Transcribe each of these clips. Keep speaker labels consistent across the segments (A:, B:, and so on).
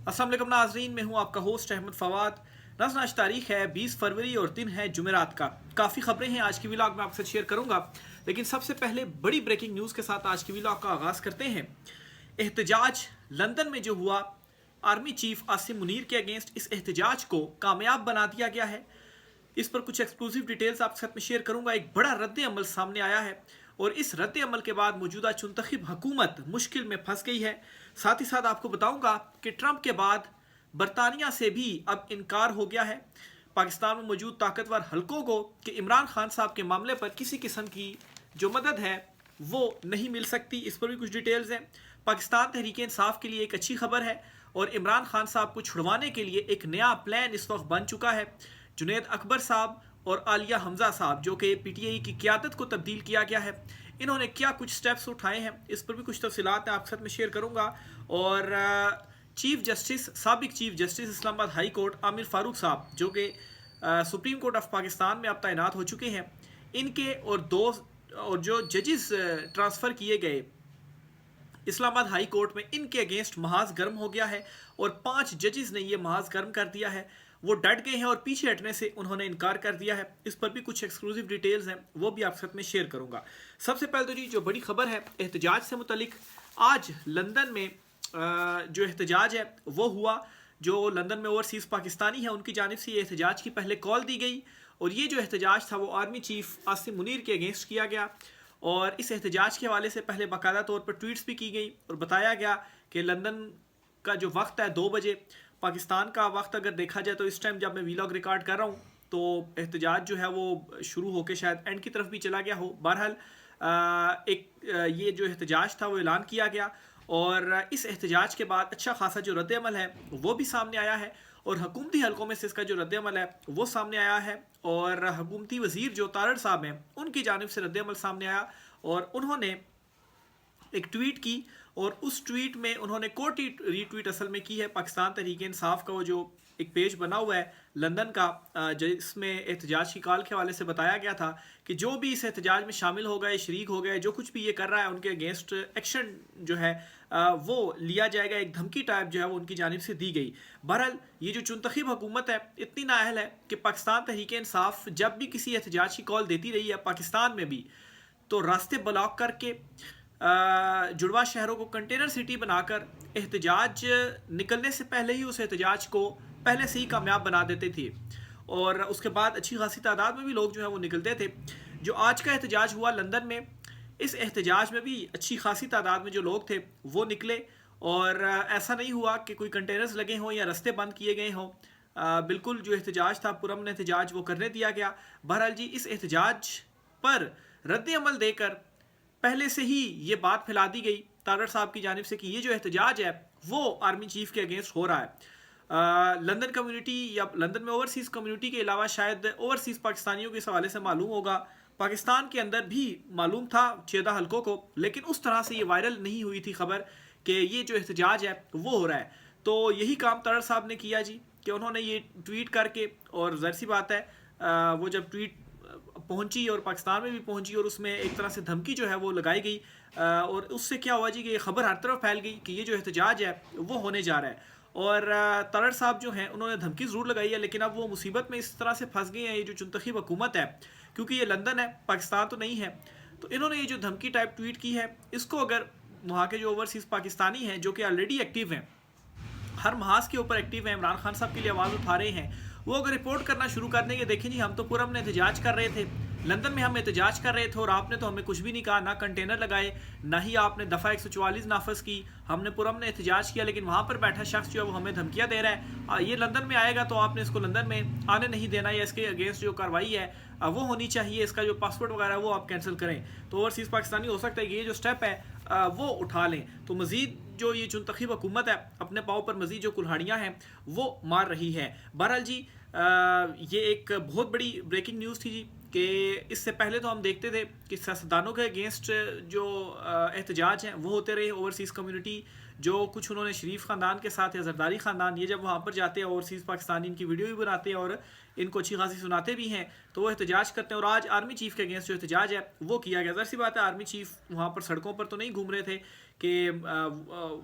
A: अस्सलाम वालेकुम नाज़रीन, मैं हूं आपका होस्ट अहमद फवाद। नाज़रीन, आज तारीख है 20 फरवरी और दिन है जुमेरात का। काफ़ी खबरें हैं आज की व्लॉग में आपसे शेयर करूंगा, लेकिन सबसे पहले बड़ी ब्रेकिंग न्यूज़ के साथ आज की व्लॉग का आगाज़ करते हैं। एहतजाज लंदन में जो हुआ आर्मी चीफ आसिम मुनीर के अगेंस्ट, इस एहतजाज को कामयाब बना दिया गया है। इस पर कुछ एक्सक्लूसिव डिटेल्स आपके साथ में शेयर करूंगा। एक बड़ा रद्द अमल सामने आया है और इस रद्द अमल के बाद मौजूदा चुनतखब हुकूमत मुश्किल में फंस गई है। साथ ही साथ आपको बताऊंगा कि ट्रंप के बाद बरतानिया से भी अब इनकार हो गया है पाकिस्तान में मौजूद ताकतवर हलकों को कि इमरान खान साहब के मामले पर किसी किस्म की जो मदद है वो नहीं मिल सकती। इस पर भी कुछ डिटेल्स हैं। पाकिस्तान तहरीक इंसाफ के लिए एक अच्छी खबर है और इमरान खान साहब को छुड़वाने के लिए एक नया प्लान इस वक्त बन चुका है। जुनैद अकबर साहब और आलिया हमजा साहब, जो कि पीटीआई की क़यादत को तब्दील किया गया है, इन्होंने क्या कुछ स्टेप्स उठाए हैं, इस पर भी कुछ तफसीलात आपके साथ में शेयर करूंगा। और साबिक chief justice Islamabad high court Aamir Farooq साहब, जो कि सुप्रीम कोर्ट ऑफ पाकिस्तान में अब तैनात हो चुके हैं, इनके और जो जजेस ट्रांसफ़र किए गए इस्लामाबाद हाई कोर्ट में, इनके अगेंस्ट महाज गर्म हो गया है और 5 जजेस ने ये महाज गर्म कर दिया है। वो डट गए हैं और पीछे हटने से उन्होंने इनकार कर दिया है। इस पर भी कुछ एक्सक्लूसिव डिटेल्स हैं, वो भी आपके साथ में शेयर करूंगा। सबसे पहले तो जी जो बड़ी खबर है एहतजाज से मुतलिक, आज लंदन में जो एहतजाज है वो हुआ। जो लंदन में ओवरसीज़ पाकिस्तानी है उनकी जानिब से ये एहतजाज की पहले कॉल दी गई और ये जो एहतजाज था वो आर्मी चीफ आसिम मुनीर के अगेंस्ट किया गया। और इस एहतजाज के हवाले से पहले बाकायदा तौर पर ट्वीट्स भी की गई और बताया गया कि लंदन का जो वक्त है 2 बजे, पाकिस्तान का वक्त अगर देखा जाए तो इस टाइम जब मैं वीलॉग रिकॉर्ड कर रहा हूँ तो एहतजाज जो है वो शुरू होकर शायद एंड की तरफ भी चला गया हो। बहरहाल ये जो एहतजाज था वो ऐलान किया गया और इस एहतजाज के बाद अच्छा खासा जो रद्द अमल है वो भी सामने आया है और हुकूमती हलकों में से इसका जो रद्द अमल है वो सामने आया है। और हुकूमती वजीर जो तारड़ साहब हैं उनकी जानिब से रद्द अमल सामने आया और उन्होंने एक ट्वीट की और उस ट्वीट में उन्होंने कोट रीट्वीट असल में की है पाकिस्तान तहरीक इंसाफ का वो जो एक पेज बना हुआ है लंदन का, जिसमें एहतजाज की कॉल के हवाले से बताया गया था कि जो भी इस एहतजाज में शामिल हो गए, शरीक हो गए, जो कुछ भी ये कर रहा है उनके अगेंस्ट एक्शन जो है वो लिया जाएगा। एक धमकी टाइप जो है वो उनकी जानिब से दी गई। बहरहाल ये जो चुनतखब हुकूमत है इतनी नाअहल है कि पाकिस्तान तहरीक इंसाफ जब भी किसी एहतजाज की कॉल देती रही है पाकिस्तान में भी, तो रास्ते ब्लॉक करके जुड़वा शहरों को कंटेनर सिटी बनाकर एहतजाज निकलने से पहले ही उस एहतजाज को पहले से ही कामयाब बना देते थे और उसके बाद अच्छी खासी तादाद में भी लोग जो है वो निकलते थे। जो आज का एहतजाज हुआ लंदन में, इस एहतजाज में भी अच्छी खासी तादाद में जो लोग थे वो निकले और ऐसा नहीं हुआ कि कोई कंटेनर्स लगे हों या रास्ते बंद किए गए हों। बिल्कुल जो एहतजाज था, पुरअमन एहतजाज, वो करने दिया गया। बहरहाल जी इस एहतजाज पर रद्द अमल देकर पहले से ही ये बात फैला दी गई तारड़ साहब की जानिब से कि ये जो एहतजाज है वो आर्मी चीफ के अगेंस्ट हो रहा है। लंदन कम्युनिटी या लंदन में ओवरसीज़ कम्युनिटी के अलावा शायद ओवरसीज़ पाकिस्तानियों के इस हवाले से मालूम होगा, पाकिस्तान के अंदर भी मालूम था 14 हलकों को, लेकिन उस तरह से ये वायरल नहीं हुई थी खबर कि ये जो एहतजाज है वो हो रहा है। तो यही काम तारड़ साहब ने किया जी कि उन्होंने ये ट्वीट करके, और ज़ाहिर सी बात है वो जब ट्वीट पहुंची और पाकिस्तान में भी पहुंची और उसमें एक तरह से धमकी जो है वो लगाई गई और उससे क्या हुआ जी कि ये खबर हर तरफ फैल गई कि ये जो एहतजाज है वो होने जा रहा है। और तारड़ साहब जो हैं उन्होंने धमकी ज़रूर लगाई है, लेकिन अब वो मुसीबत में इस तरह से फंस गए हैं ये जो चुनतखब हुकूमत है, क्योंकि ये लंदन है, पाकिस्तान तो नहीं है। तो इन्होंने ये जो धमकी टाइप ट्वीट की है, इसको अगर वहाँ के जो ओवरसीज़ पाकिस्तानी हैं जो कि ऑलरेडी एक्टिव हैं, हर महाज के ऊपर एक्टिव हैं, इमरान खान साहब के लिए आवाज़ उठा रहे हैं, वो अगर रिपोर्ट करना शुरू कर देंगे, देखें जी हम तो पूरा हमने एहतजाज कर रहे थे, लंदन में हम एहतजाज कर रहे थे और आपने तो हमें कुछ भी नहीं कहा, ना कंटेनर लगाए, ना ही आपने दफ़ा 144 नाफज की, हमने पूरा हमने एहतजाज किया, लेकिन वहाँ पर बैठा शख्स जो है वो हमें धमकियाँ दे रहा है, ये लंदन में आएगा तो आपने इसको लंदन में आने नहीं देना, या इसके अगेंस्ट जो कार्रवाई है वो होनी चाहिए, इसका जो पासपोर्ट वगैरह वो आप कैंसिल करें। तो ओवरसीज़ पाकिस्तानी हो सकता है कि ये जो स्टेप है वो उठा लें। तो मज़ीद जो ये चुनतखब हुकूमत है अपने पाँव पर मज़ीद जो कुल्हाड़ियाँ हैं वो मार रही है। बहरहाल जी ये एक बहुत बड़ी ब्रेकिंग न्यूज़ थी जी कि इससे पहले तो हम देखते थे कि सियासतदानों के अगेंस्ट जो एहतजाज हैं वो होते रहे, ओवरसीज़ कम्युनिटी जो कुछ उन्होंने शरीफ ख़ानदान के साथ या जरदारी ख़ानदान, ये जब वहाँ पर जाते हैं ओवरसीज़ पाकिस्तानी इनकी वीडियो भी बनाते हैं और इनको अच्छी खासी सुनाते भी हैं, तो वो एहतजाज करते हैं। और आज आर्मी चीफ़ के अगेंस्ट जो एहतजाज है वो किया गया। ज़ाहिर सी बात है आर्मी चीफ़ वहाँ पर सड़कों पर तो नहीं घूम रहे थे कि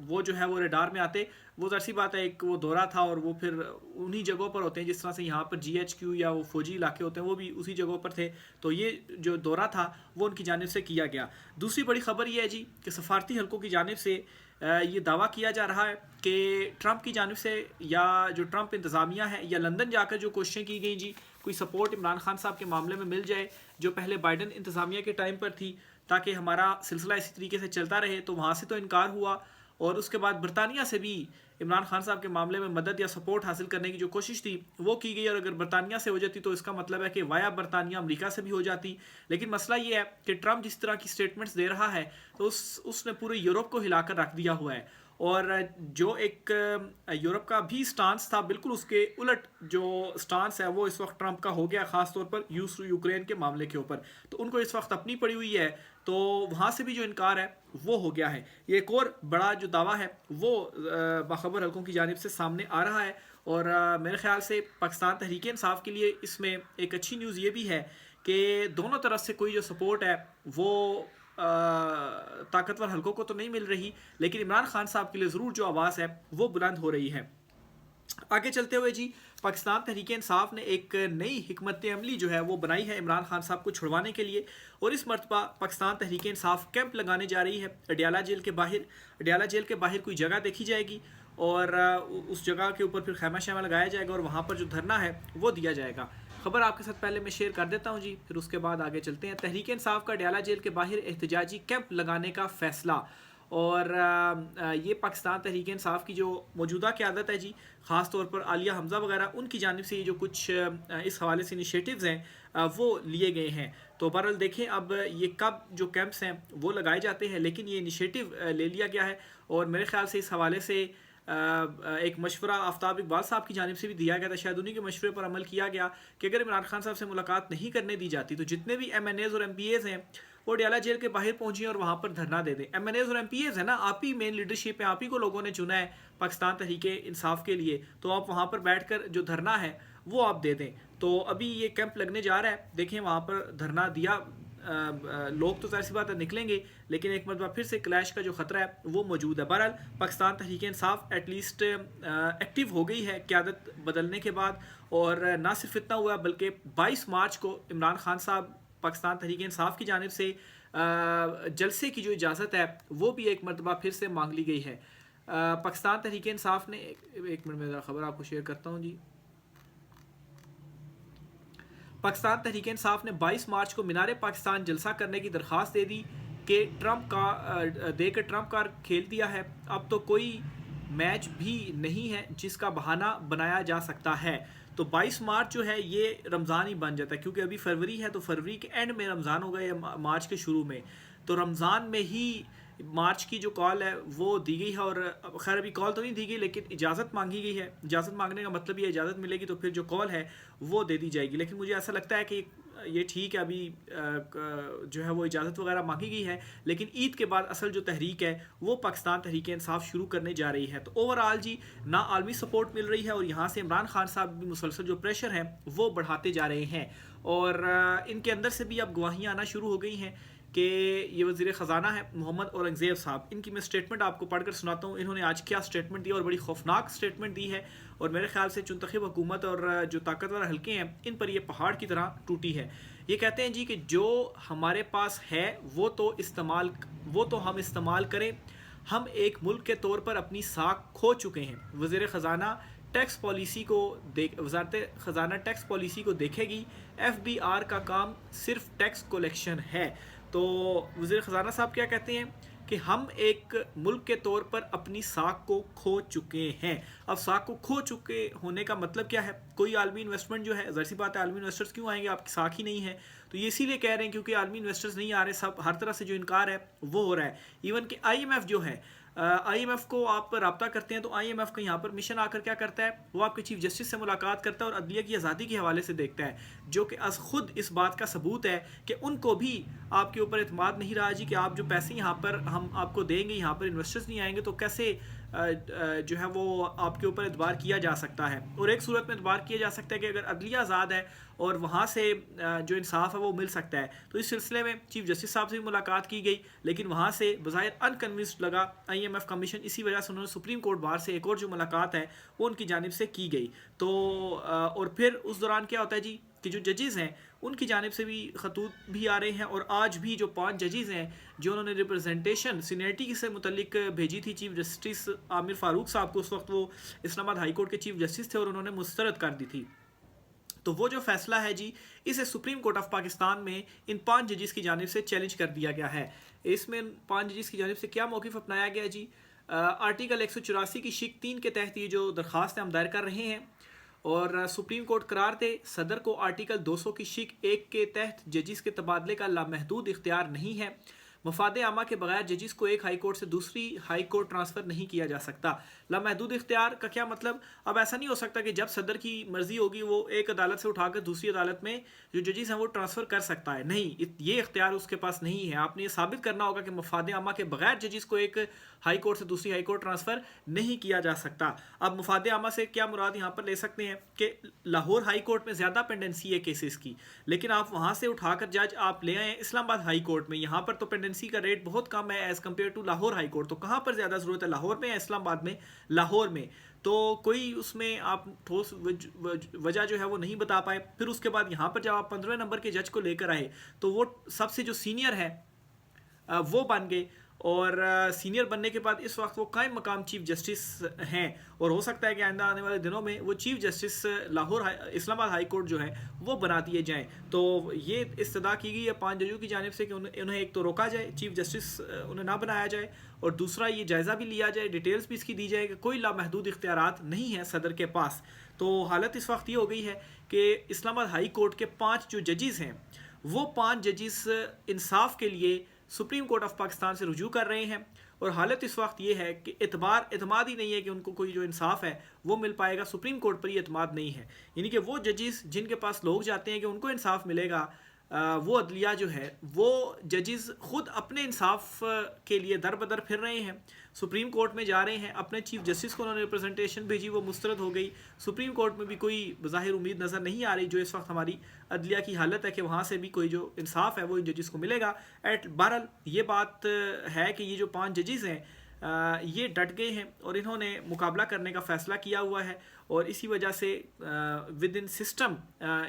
A: वो जो है वो रेडार में आते। वो ज़ाहिर सी बात है एक वो दौरा था और वो फिर उन्हीं जगहों पर होते हैं जिस तरह से यहाँ पर GHQ या वो फौजी इलाके होते हैं, वो भी उसी जगहों पर थे। तो ये जो दौरा था वो उनकी जानिब से किया गया। दूसरी बड़ी खबर ये है जी कि सफारती हलकों की जानिब से ये दावा किया जा रहा है कि ट्रंप की जानिब से या जो ट्रंप इंतज़ामिया है या लंदन जाकर जो कोशिशें की गई जी, कोई सपोर्ट इमरान खान साहब के मामले में मिल जाए जो पहले बाइडन इंतज़ामिया के टाइम पर थी, ताकि हमारा सिलसिला इसी तरीके से चलता रहे। तो वहाँ से तो इनकार हुआ और उसके बाद बरतानिया से भी इमरान खान साहब के मामले में मदद या सपोर्ट हासिल करने की जो कोशिश थी वो की गई। और अगर बरतानिया से हो जाती तो इसका मतलब है कि वाया बरतानिया अमेरिका से भी हो जाती। लेकिन मसला ये है कि ट्रंप जिस तरह की स्टेटमेंट्स दे रहा है तो उसने पूरे यूरोप को हिलाकर रख दिया हुआ है। और जो एक यूरोप का भी स्टांस था बिल्कुल उसके उलट जो स्टांस है वो इस वक्त ट्रंप का हो गया, ख़ास तौर पर यूक्रेन के मामले के ऊपर। तो उनको इस वक्त अपनी पड़ी हुई है, तो वहाँ से भी जो इनकार है वो हो गया है। ये एक और बड़ा जो दावा है वो बाखबर हलकों की जानिब से सामने आ रहा है। और मेरे ख्याल से पाकिस्तान तहरीक इंसाफ के लिए इसमें एक अच्छी न्यूज़ ये भी है कि दोनों तरफ से कोई जो सपोर्ट है वो ताकतवर हलकों को तो नहीं मिल रही, लेकिन इमरान खान साहब के लिए ज़रूर जो आवाज़ है वो बुलंद हो रही है। आगे चलते हुए जी, पाकिस्तान तहरीक इंसाफ ने एक नई हिकमत अमली जो है वो बनाई है इमरान खान साहब को छुड़वाने के लिए। और इस मरतबा पाकिस्तान तहरीक इंसाफ कैंप लगाने जा रही है अडियाला जेल के बाहर। अडियाला जेल के बाहर कोई जगह देखी जाएगी और उस जगह के ऊपर फिर खैमा शैमा लगाया जाएगा और वहाँ पर जो धरना है वो दिया जाएगा। खबर आपके साथ पहले मैं शेयर कर देता हूँ जी, फिर उसके बाद आगे चलते हैं। तहरीक इंसाफ का अडियाला जेल के बाहर एहतजाजी कैंप लगाने का फैसला। और ये पाकिस्तान तहरीक इंसाफ की जो मौजूदा क़यादत है जी, ख़ास तौर पर आलिया हमज़ा वगैरह, उनकी जानिब से ये जो कुछ इस हवाले से इनिशिएटिव्स हैं वो लिए गए हैं। तो बहरहाल देखें अब ये कब जो कैंप्स हैं वो लगाए जाते हैं, लेकिन ये इनिशिएटिव ले लिया गया है। और मेरे ख्याल से इस हवाले से एक मशवरा आफ्ताब इकबाल साहब की जानिब से भी दिया गया था। शायद उन्हीं के मशवरे पर अमल किया गया कि अगर इमरान खान साहब से मुलाकात नहीं करने दी जाती तो जितने भी MNAs और MPAs हैं वो अडियाला जेल के बाहर पहुंची और वहाँ पर धरना दे दें। MNAs और MPAs है ना, आप ही मेन लीडरशिप है, आप ही को लोगों ने चुना है पाकिस्तान तहरीक इंसाफ के लिए, तो आप वहाँ पर बैठ कर जो धरना है वो आप दे दें। तो अभी ये कैंप लगने जा रहा है, देखें वहाँ पर धरना दिया लोग तो ज़ाहिर सी बात है निकलेंगे, लेकिन एक मरतबा फिर से क्लैश का जो ख़तरा है वो मौजूद है। बहरहाल पाकिस्तान तहरीक इंसाफ एटलीस्ट एक्टिव हो गई है क़यादत बदलने के बाद। और ना सिर्फ इतना हुआ बल्कि 22 मार्च को इमरान खान साहब पाकिस्तान तहरीक इंसाफ की जानिब से जलसे की जो इजाज़त है वो भी एक मरतबा फिर से मांग ली गई है। पाकिस्तान तहरीक इंसाफ ने एक मिनट में ज़रा ख़बर आपको शेयर करता हूँ जी। पाकिस्तान तहरीक इंसाफ ने 22 मार्च को मीनार पाकिस्तान जलसा करने की दरख्वास्त दे दी कि ट्रंप का खेल दिया है, अब तो कोई मैच भी नहीं है जिसका बहाना बनाया जा सकता है। तो 22 मार्च जो है ये रमज़ान ही बन जाता है, क्योंकि अभी फरवरी है तो फरवरी के एंड में रमज़ान होगा या मार्च के शुरू में, तो रमज़ान में ही मार्च की जो कॉल है वो दी गई है। और खैर अभी कॉल तो नहीं दी गई लेकिन इजाज़त मांगी गई है। इजाज़त मांगने का मतलब ये इजाज़त मिलेगी तो फिर जो कॉल है वो दे दी जाएगी। लेकिन मुझे ऐसा लगता है कि ये ठीक है, अभी जो है वो इजाज़त वगैरह मांगी गई है, लेकिन ईद के बाद असल जो तहरीक है वो पाकिस्तान तहरीक इंसाफ शुरू करने जा रही है। तो ओवरऑल जी ना आलमी सपोर्ट मिल रही है और यहाँ से इमरान खान साहब भी मुसलसल जो प्रेशर है वो बढ़ाते जा रहे हैं। और इनके अंदर से भी अब गवाहियाँ आना शुरू हो गई हैं कि ये वज़ीर ख़जाना है मोहम्मद औरंगज़ेब साहब, इनकी मैं स्टेटमेंट आपको पढ़कर सुनाता हूँ। इन्होंने आज क्या स्टेटमेंट दी और बड़ी खौफनाक स्टेटमेंट दी है। और मेरे ख्याल से चुनतखब हुकूमत और जो ताकतवर हल्के हैं इन पर ये पहाड़ की तरह टूटी है। ये कहते हैं जी कि जो हमारे पास है वो तो हम इस्तेमाल करें। हम एक मुल्क के तौर पर अपनी साख खो चुके हैं। वज़ीर ख़जाना टैक्स पॉलिसी को वज़ारत ख़जाना टैक्स पॉलिसी को देखेगी। FBR का काम सिर्फ टैक्स कलेक्शन है। तो वज़ीर ख़जाना साहब क्या कहते हैं कि हम एक मुल्क के तौर पर अपनी साख को खो चुके हैं। अब साख को खो चुके होने का मतलब क्या है? कोई आलमी इन्वेस्टमेंट जो है, ज़ाहिर सी बात है आलमी इन्वेस्टर्स क्यों आएंगे, आपकी साख ही नहीं है। तो ये इसीलिए कह रहे हैं क्योंकि आलमी इन्वेस्टर्स नहीं आ रहे, सब हर तरह से जो इनकार है वो हो रहा है। इवन कि IMF जो है आईएमएफ को आप रब्ता करते हैं तो आईएमएफ का यहाँ पर मिशन आकर क्या करता है, वो आपके चीफ जस्टिस से मुलाकात करता है और अदलिया की आज़ादी के हवाले से देखता है, जो कि अस खुद इस बात का सबूत है कि उनको भी आपके ऊपर एतमाद नहीं रहा जी कि आप जो पैसे यहाँ पर हम आपको देंगे, यहाँ पर इन्वेस्टर्स नहीं आएंगे तो कैसे जो है वो आपके ऊपर एतबार किया जा सकता है। और एक सूरत में एतबार किया जा सकता है कि अगर अदलिया आज़ाद है और वहाँ से जो इंसाफ है वो मिल सकता है। तो इस सिलसिले में चीफ जस्टिस साहब से भी मुलाकात की गई, लेकिन वहाँ से बज़ाहिर अनकन्विंस्ड लगा आईएमएफ कमीशन, इसी वजह से उन्होंने सुप्रीम कोर्ट बार से एक और जो मुलाकात है वो उनकी जानिब से की गई। तो और फिर उस दौरान क्या होता है जी कि जो जजेज़ हैं उनकी जानिब से भी खतूत भी आ रहे हैं, और आज भी जो 5 जजेज़ हैं जो उन्होंने रिप्रेजेंटेशन सीनियरिटी से मुतल्लिक भेजी थी चीफ जस्टिस आमिर फ़ारूक साहब को, उस वक्त वो इस्लामाबाद हाई कोर्ट के चीफ जस्टिस थे और उन्होंने मुस्तरद कर दी थी। तो वो जो फैसला है जी, इसे सुप्रीम कोर्ट ऑफ पाकिस्तान में इन 5 जजेस की जानिब से चैलेंज कर दिया गया है। इसमें 5 जजेस की जानिब से क्या मौक़िफ़ अपनाया गया जी, आर्टिकल 184 की शिक 3 के तहत ये जो दरख्वास्त हम दायर कर रहे हैं, और सुप्रीम कोर्ट करार दे सदर को आर्टिकल 200 की शिक 1 के तहत जजिस के तबादले का लामहदूद इख्तियार नहीं है। मफाद आमा के बगैर जजिस को एक हाई कोर्ट से दूसरी हाई कोर्ट ट्रांसफ़र नहीं किया जा सकता। लामहदूद इख्तियार का क्या मतलब, अब ऐसा नहीं हो सकता कि जब सदर की मर्ज़ी होगी वो एक अदालत से उठाकर दूसरी अदालत में जो जजिस हैं वो ट्रांसफ़र कर सकता है। नहीं, ये इख्तियार उसके पास नहीं है। आपने ये साबित करना होगा कि मफाद आमा के बगैर जजिस को एक हाई कोर्ट से दूसरी हाई कोर्ट ट्रांसफ़र नहीं किया जा सकता। अब मफाद आमा से क्या मुराद यहाँ पर ले सकते हैं कि लाहौर हाई कोर्ट में ज़्यादा पेंडेंसी है केसेस की, लेकिन आप वहाँ से उठाकर जज आप ले आए इस्लामाबाद हाई कोर्ट में, यहाँ पर तो पेंडेंसी का रेट बहुत कम है as compare to Lahore high court. तो कहाँ पर ज़्यादा ज़रूरत है, लाहौर में या इस्लामाबाद में? लाहौर में। तो कोई उसमें आप ठोस वजह जो है वो नहीं बता पाए। फिर उसके बाद यहाँ पर जब आप 15वें नंबर के जज को लेकर आए तो वो सबसे जो सीनियर है वो बन गए, और सीनियर बनने के बाद इस वक्त वो कायम मकाम चीफ जस्टिस हैं, और हो सकता है कि आइंदा आने वाले दिनों में वो chief justice Lahore Islamabad high court जो है वो बना दिए जाएं। तो ये इस्तदा की गई है 5 जजों की जानिब से कि उन्हें एक तो रोका जाए, चीफ जस्टिस उन्हें ना बनाया जाए, और दूसरा ये जायज़ा भी लिया जाए, डिटेल्स भी इसकी दी जाए कि कोई लामहदूद इख्तियारात नहीं है सदर के पास। तो हालत इस वक्त ये हो गई है कि इस्लामाबाद हाई कोर्ट के 5 जो जजिस हैं वो 5 जजिस इंसाफ के लिए सुप्रीम कोर्ट ऑफ पाकिस्तान से रुजू कर रहे हैं, और हालत इस वक्त ये है कि एतमाद ही नहीं है कि उनको कोई जो इंसाफ है वो मिल पाएगा। सुप्रीम कोर्ट पर ही एतमाद नहीं है, यानी कि वो जजिस जिनके पास लोग जाते हैं कि उनको इंसाफ मिलेगा, वो अदलिया जो है वो जजिस खुद अपने इंसाफ के लिए दर बदर फिर रहे हैं, सुप्रीम कोर्ट में जा रहे हैं। अपने चीफ जस्टिस को उन्होंने रिप्रेजेंटेशन भेजी, वो मुस्तरद हो गई। सुप्रीम कोर्ट में भी कोई ज़ाहिर उम्मीद नज़र नहीं आ रही। जो इस वक्त हमारी अदलिया की हालत है कि वहाँ से भी कोई जो इंसाफ है वो इन जजिस को मिलेगा। बहरहाल ये बात है कि ये जो 5 जजिस हैं ये डट गए हैं और इन्होंने मुकाबला करने का फ़ैसला किया हुआ है, और इसी वजह से विद इन सिस्टम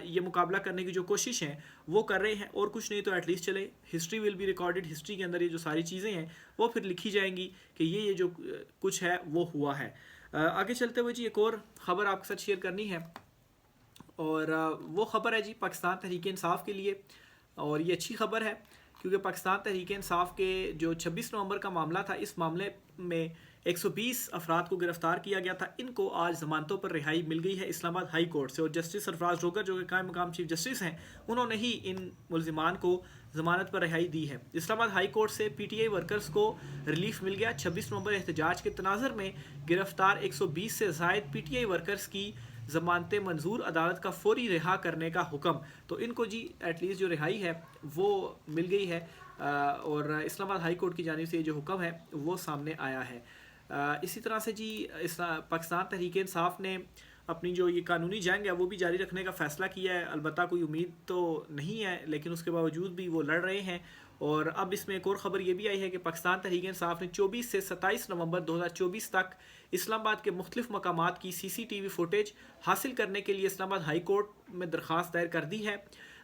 A: ये मुकाबला करने की जो कोशिश हैं वो कर रहे हैं। और कुछ नहीं तो एटलीस्ट चले history will be recorded, history के अंदर ये जो सारी चीज़ें हैं वो फिर लिखी जाएंगी कि ये जो कुछ है वो हुआ है। आगे चलते हुए जी एक और ख़बर आपके साथ शेयर करनी है, और वो ख़बर है जी पाकिस्तान तहरीक इंसाफ के लिए, और ये अच्छी खबर है क्योंकि पाकिस्तान तहरीक इंसाफ के जो 26 नवंबर का मामला था, इस मामले में 120 अफराद को गिरफ्तार किया गया था। इनको आज ज़मानतों पर रिहाई मिल गई है इस्लामाबाद हाई कोर्ट से, और जस्टिस सरफराज रोगर जो कि कायम मकाम चीफ जस्टिस हैं उन्होंने ही इन मुलजिमान को ज़मानत पर रिहाई दी है। इस्लामाबाद हाई कोर्ट से PTI वर्कर्स को रिलीफ मिल गया। 26 नवंबर एहतजाज के तनाज़र में गिरफ्तार 120 से ज़ायद PTI वर्कर्स की ज़मानतें मंजूर, अदालत का फौरी रिहा करने का हुक्म। तो इनको जी एटलीस्ट जो रिहाई है वो मिल गई है, और इस्लामाबाद हाई कोर्ट की जानिब से ये जो हुक्म है वो सामने आया है। इसी तरह से जी पाकिस्तान तहरीक इंसाफ ने अपनी जो ये कानूनी जंग है वो भी जारी रखने का फ़ैसला किया है। अलबत्ता कोई उम्मीद तो नहीं है, लेकिन उसके बावजूद भी वो लड़ रहे हैं। और अब इसमें एक और ख़बर ये भी आई है कि पाकिस्तान तहरीक इंसाफ ने 24 से 27 नवंबर 2024 तक इस्लामाबाद के मुख्तलिफ मकामात की CCTV फुटेज हासिल करने के लिए इस्लामाबाद हाई कोर्ट में दरख्वास्त दायर कर दी है।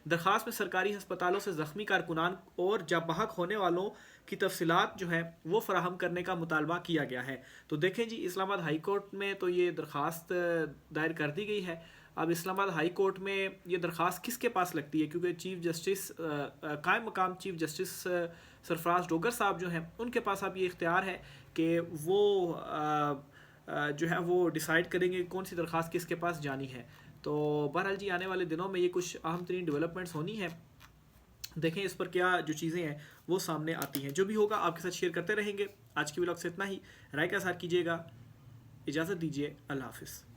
A: दरख्वास्त में सरकारी हस्पतालों से ज़ख्मी कारकुनान और जब बहक होने वालों की तफसीलात जो है वो फराहम करने का मुतालबा किया गया है। तो देखें जी इस्लामाबाद हाई कोर्ट में तो ये दरख्वास्त दायर कर दी गई है। अब इस्लामाबाद हाई कोर्ट में ये दरख्वास्त किसके पास लगती है, क्योंकि चीफ जस्टिस कायम मकाम चीफ जस्टिस सरफराज डोगर साहब जो हैं उनके पास अब ये इख्तियार है कि वो जो है वो डिसाइड करेंगे कौन सी दरख्वास्त किसके पास जानी है। तो बहरहाल जी आने वाले दिनों में ये कुछ अहम तरीन डेवलपमेंट्स होनी है, देखें इस पर क्या जो चीज़ें हैं वो सामने आती हैं। जो भी होगा आपके साथ शेयर करते रहेंगे। आज की व्लॉग से इतना ही। राय का साथ कीजिएगा। इजाज़त दीजिए। अल्लाह हाफिज़।